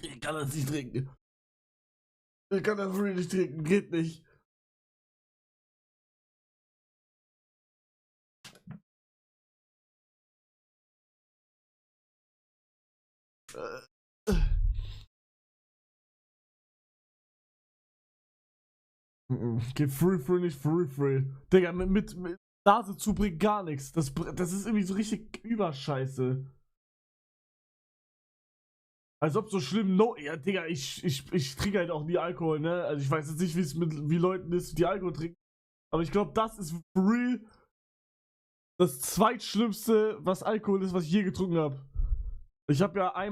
Ich kann das nicht trinken. Ich kann das really nicht trinken, geht nicht. Geht free nicht free. Digga, mit Nase zu bringt gar nichts. Das ist irgendwie so richtig Überscheiße. Als ob so schlimm, no. Ja, Digga, ich trinke halt auch nie Alkohol, ne? Also ich weiß jetzt nicht, wie Leuten ist, die Alkohol trinken. Aber ich glaube, das ist for real das zweitschlimmste, was Alkohol ist, was ich je getrunken habe. Ich habe ja einmal